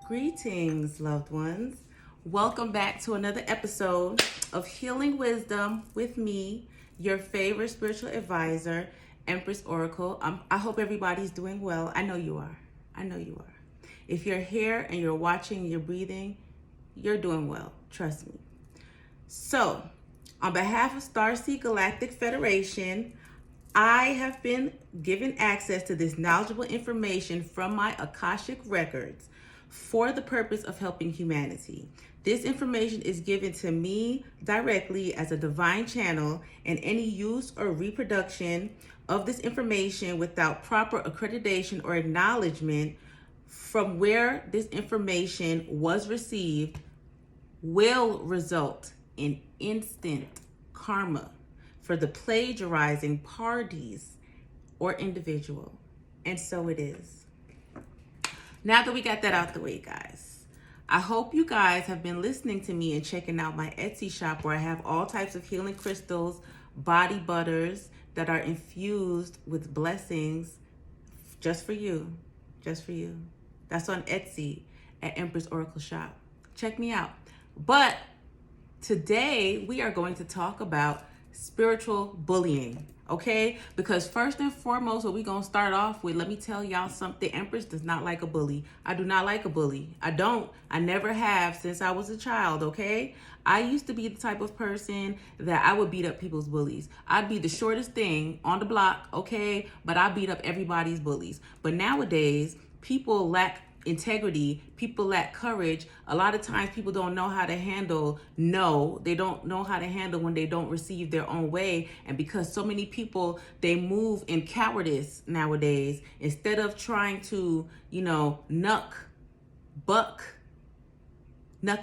Greetings, loved ones. Welcome back to another episode of Healing Wisdom with me, your favorite spiritual advisor, Empress Oracle. I hope everybody's doing well. I know you are. I know you are. If you're here and you're watching, and you're breathing, you're doing well. Trust me. So, on behalf of Starseed Galactic Federation, I have been given access to this knowledgeable information from my Akashic records for the purpose of helping humanity. This information is given to me directly as a divine channel, and any use or reproduction of this information without proper accreditation or acknowledgement from where this information was received will result in instant karma for the plagiarizing parties or individual. And so it is. Now that we got that out the way, guys, I hope you guys have been listening to me and checking out my Etsy shop where I have all types of healing crystals, body butters that are infused with blessings just for you. Just for you. That's on Etsy at Empress Oracle Shop. Check me out. But today we are going to talk about spiritual bullying, okay? Because first and foremost, what we're going to start off with, let me tell y'all something. Empress does not like a bully. I do not like a bully. I don't. I never have since I was a child, okay? I used to be the type of person that I would beat up people's bullies. I'd be the shortest thing on the block, okay? But I beat up everybody's bullies. But nowadays, people lack integrity, people lack courage. A lot of times people don't know how to handle no. They don't know how to handle when they don't receive their own way. And because so many people, they move in cowardice nowadays, instead of trying to, nuck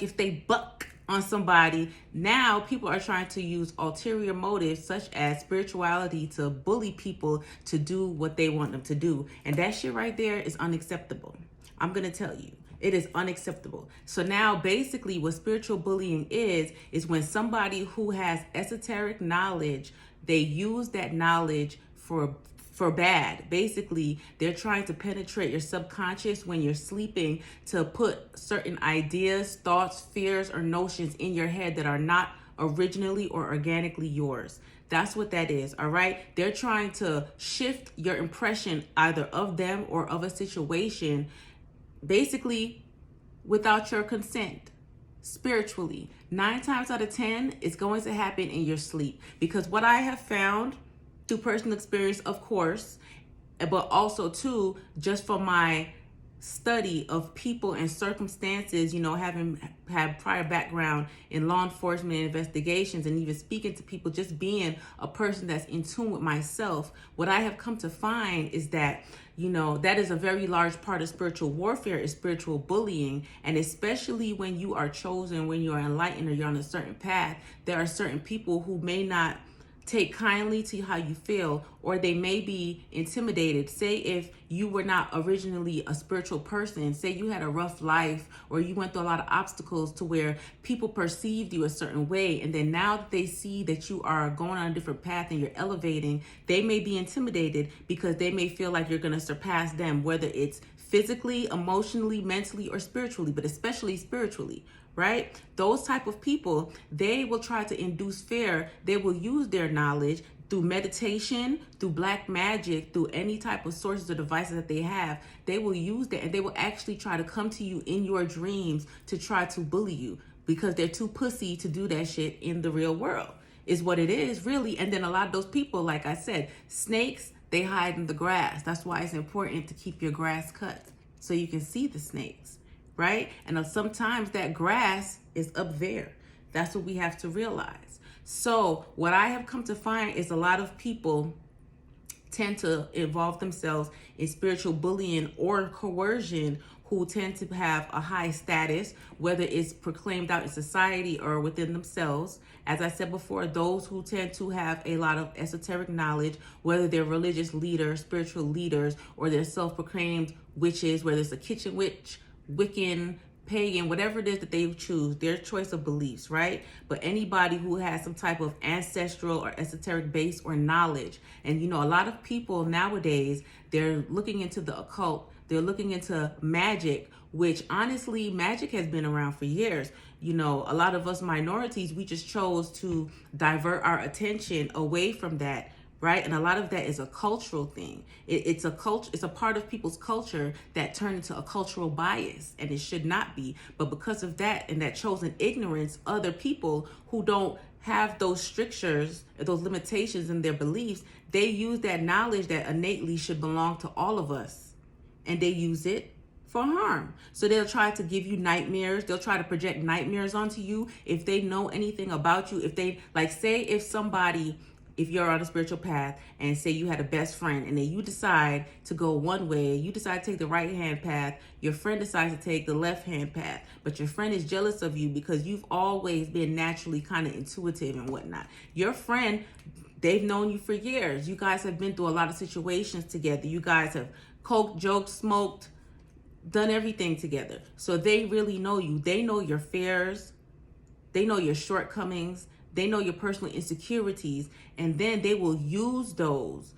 if they buck on somebody, now people are trying to use ulterior motives such as spirituality to bully people to do what they want them to do. And that shit right there is unacceptable. I'm going to tell you, it is unacceptable. So now basically what spiritual bullying is when somebody who has esoteric knowledge, they use that knowledge for bad. Basically, they're trying to penetrate your subconscious when you're sleeping to put certain ideas, thoughts, fears, or notions in your head that are not originally or organically yours. That's what that is, all right? They're trying to shift your impression either of them or of a situation, basically without your consent. Spiritually, 9 times out of 10, it's going to happen in your sleep. Because what I have found through personal experience, of course, but also too, just from my study of people and circumstances, having had prior background in law enforcement investigations and even speaking to people, just being a person that's in tune with myself, what I have come to find is that, that is a very large part of spiritual warfare, is spiritual bullying. And especially when you are chosen, when you are enlightened or you're on a certain path, there are certain people who may not take kindly to how you feel, or they may be intimidated. Say if you were not originally a spiritual person, say you had a rough life or you went through a lot of obstacles to where people perceived you a certain way, and then now that they see that you are going on a different path and you're elevating, they may be intimidated because they may feel like you're going to surpass them, whether it's physically, emotionally, mentally, or spiritually, but especially spiritually. Right? Those type of people, they will try to induce fear. They will use their knowledge through meditation, through black magic, through any type of sources or devices that they have. They will use that, and they will actually try to come to you in your dreams to try to bully you because they're too pussy to do that shit in the real world, is what it is, really. And then a lot of those people, like I said, snakes, they hide in the grass. That's why it's important to keep your grass cut so you can see the snakes. Right? And sometimes that grass is up there. That's what we have to realize. So what I have come to find is a lot of people tend to involve themselves in spiritual bullying or coercion, who tend to have a high status, whether it's proclaimed out in society or within themselves. As I said before, those who tend to have a lot of esoteric knowledge, whether they're religious leaders, spiritual leaders, or they're self-proclaimed witches, whether it's a kitchen witch, Wiccan, pagan, whatever it is that they choose, their choice of beliefs, right? But anybody who has some type of ancestral or esoteric base or knowledge. And a lot of people nowadays, they're looking into the occult, they're looking into magic which honestly, magic has been around for years. You know, a lot of us minorities, we just chose to divert our attention away from that, right? And a lot of that is a cultural thing. It's a culture. It's a part of people's culture that turned into a cultural bias, and it should not be. But because of that and that chosen ignorance, other people who don't have those strictures, those limitations in their beliefs, they use that knowledge that innately should belong to all of us, and they use it for harm. So they'll try to give you nightmares. They'll try to project nightmares onto you if they know anything about you. If they, like, say if somebody, if you're on a spiritual path and say you had a best friend and then you decide to go one way, you decide to take the right hand path, your friend decides to take the left hand path, but your friend is jealous of you because you've always been naturally kind of intuitive and whatnot. Your friend, they've known you for years. You guys have been through a lot of situations together. You guys have coked, joked, smoked, done everything together. So they really know you. They know your fears. They know your shortcomings. They know your personal insecurities. And then they will use those,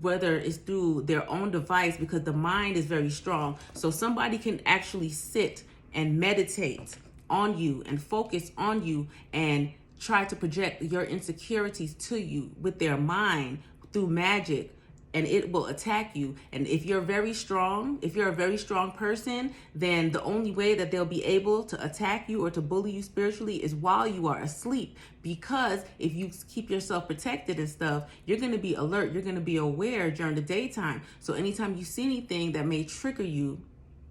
whether it's through their own device, because the mind is very strong. So somebody can actually sit and meditate on you and focus on you and try to project your insecurities to you with their mind through magic, and it will attack you. And if you're very strong, if you're a very strong person, then the only way that they'll be able to attack you or to bully you spiritually is while you are asleep. Because if you keep yourself protected and stuff, you're going to be alert, you're going to be aware during the daytime. So anytime you see anything that may trigger you,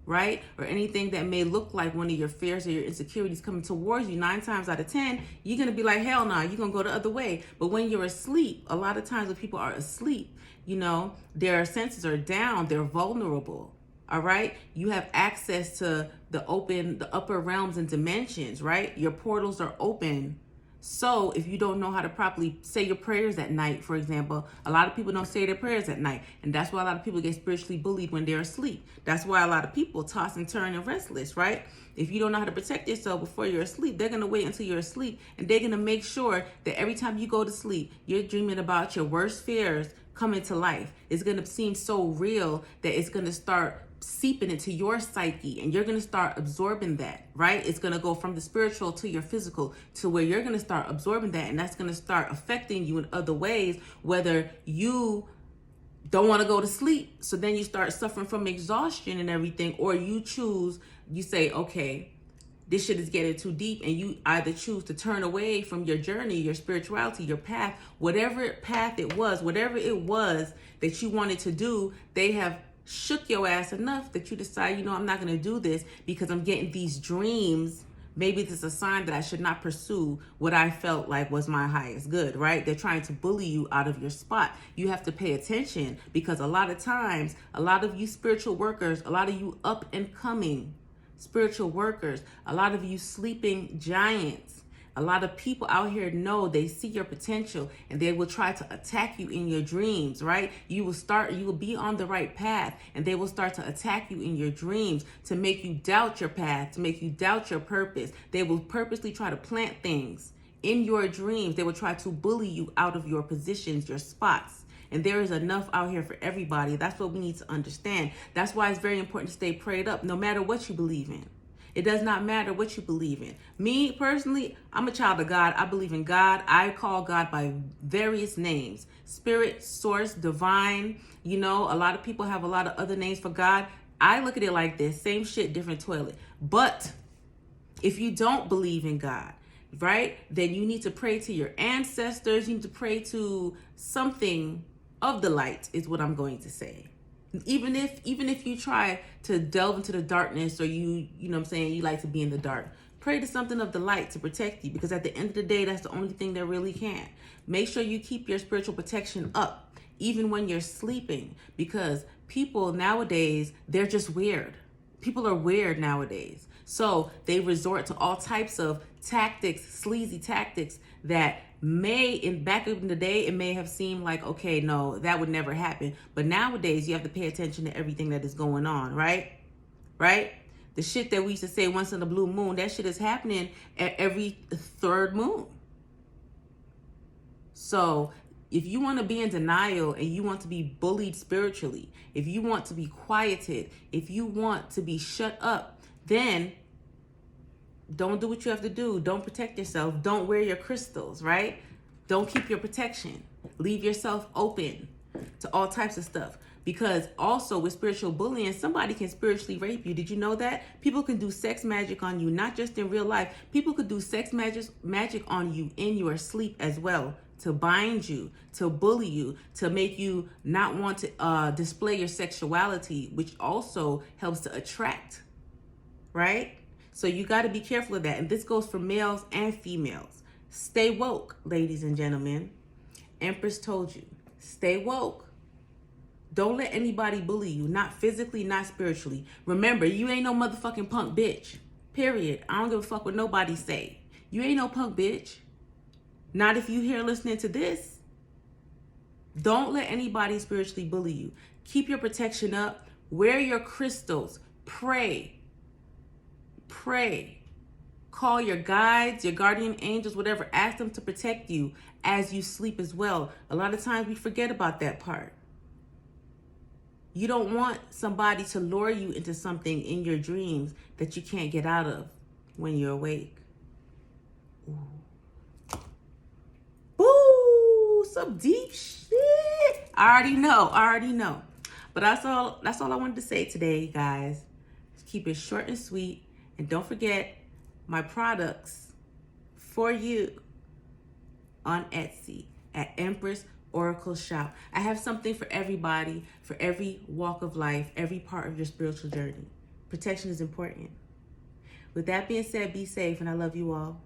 right, or anything that may look like one of your fears or your insecurities coming towards you, 9 times out of 10, you're going to be like, hell no, you're going to go the other way. But when you're asleep, a lot of times when people are asleep, you know, their senses are down, they're vulnerable. All right, you have access to the upper realms and dimensions, right? Your portals are open. So if you don't know how to properly say your prayers at night, for example, a lot of people don't say their prayers at night. And that's why a lot of people get spiritually bullied when they're asleep. That's why a lot of people toss and turn and restless, right? If you don't know how to protect yourself before you're asleep, they're going to wait until you're asleep. And they're going to make sure that every time you go to sleep, you're dreaming about your worst fears coming to life. It's going to seem so real that it's going to start seeping into your psyche, and you're going to start absorbing that, right? It's going to go from the spiritual to your physical, to where you're going to start absorbing that, and that's going to start affecting you in other ways, whether you don't want to go to sleep, so then you start suffering from exhaustion and everything, or you say, okay, this shit is getting too deep, and you either choose to turn away from your journey, your spirituality, your path, whatever path it was, whatever it was that you wanted to do, they have shook your ass enough that you decide, you know, I'm not going to do this because I'm getting these dreams. Maybe this is a sign that I should not pursue what I felt like was my highest good, right? They're trying to bully you out of your spot. You have to pay attention, because a lot of times, a lot of you spiritual workers, a lot of you up and coming spiritual workers, a lot of you sleeping giants, a lot of people out here know, they see your potential, and they will try to attack you in your dreams, right? You will be on the right path, and they will start to attack you in your dreams to make you doubt your path, to make you doubt your purpose. They will purposely try to plant things in your dreams. They will try to bully you out of your positions, your spots. And there is enough out here for everybody. That's what we need to understand. That's why it's very important to stay prayed up, no matter what you believe in. It does not matter what you believe in. Me, personally, I'm a child of God. I believe in God. I call God by various names. Spirit, source, divine. You know, a lot of people have a lot of other names for God. I look at it like this. Same shit, different toilet. But if you don't believe in God, right, then you need to pray to your ancestors. You need to pray to something of the light, is what I'm going to say. Even if you try to delve into the darkness, or you know what I'm saying, you like to be in the dark, pray to something of the light to protect you, because at the end of the day, that's the only thing that really can. Make sure you keep your spiritual protection up, even when you're sleeping, because people nowadays, they're just weird. People are weird nowadays. So they resort to all types of tactics, sleazy tactics that back in the day, it may have seemed like, okay, no, that would never happen. But nowadays, you have to pay attention to everything that is going on, right? Right? The shit that we used to say once in a blue moon, that shit is happening at every third moon. So if you want to be in denial and you want to be bullied spiritually, if you want to be quieted, if you want to be shut up, then don't do what you have to do. Don't protect yourself. Don't wear your crystals, right? Don't keep your protection. Leave yourself open to all types of stuff. Because also with spiritual bullying, somebody can spiritually rape you. Did you know that? People can do sex magic on you, not just in real life. People could do sex magic on you in your sleep as well, to bind you, to bully you, to make you not want to display your sexuality, which also helps to attract, right? So you got to be careful of that. And this goes for males and females. Stay woke, ladies and gentlemen. Empress told you, stay woke. Don't let anybody bully you, not physically, not spiritually. Remember, you ain't no motherfucking punk bitch. Period. I don't give a fuck what nobody say. You ain't no punk bitch. Not if you here listening to this. Don't let anybody spiritually bully you. Keep your protection up. Wear your crystals. Pray. Pray. Call your guides, your guardian angels, whatever. Ask them to protect you as you sleep as well. A lot of times we forget about that part. You don't want somebody to lure you into something in your dreams that you can't get out of when you're awake. Ooh. Ooh, some deep shit. I already know. But that's all I wanted to say today, guys. Just keep it short and sweet. And don't forget my products for you on Etsy at Empress Oracle Shop. I have something for everybody, for every walk of life, every part of your spiritual journey. Protection is important. With that being said, be safe, and I love you all.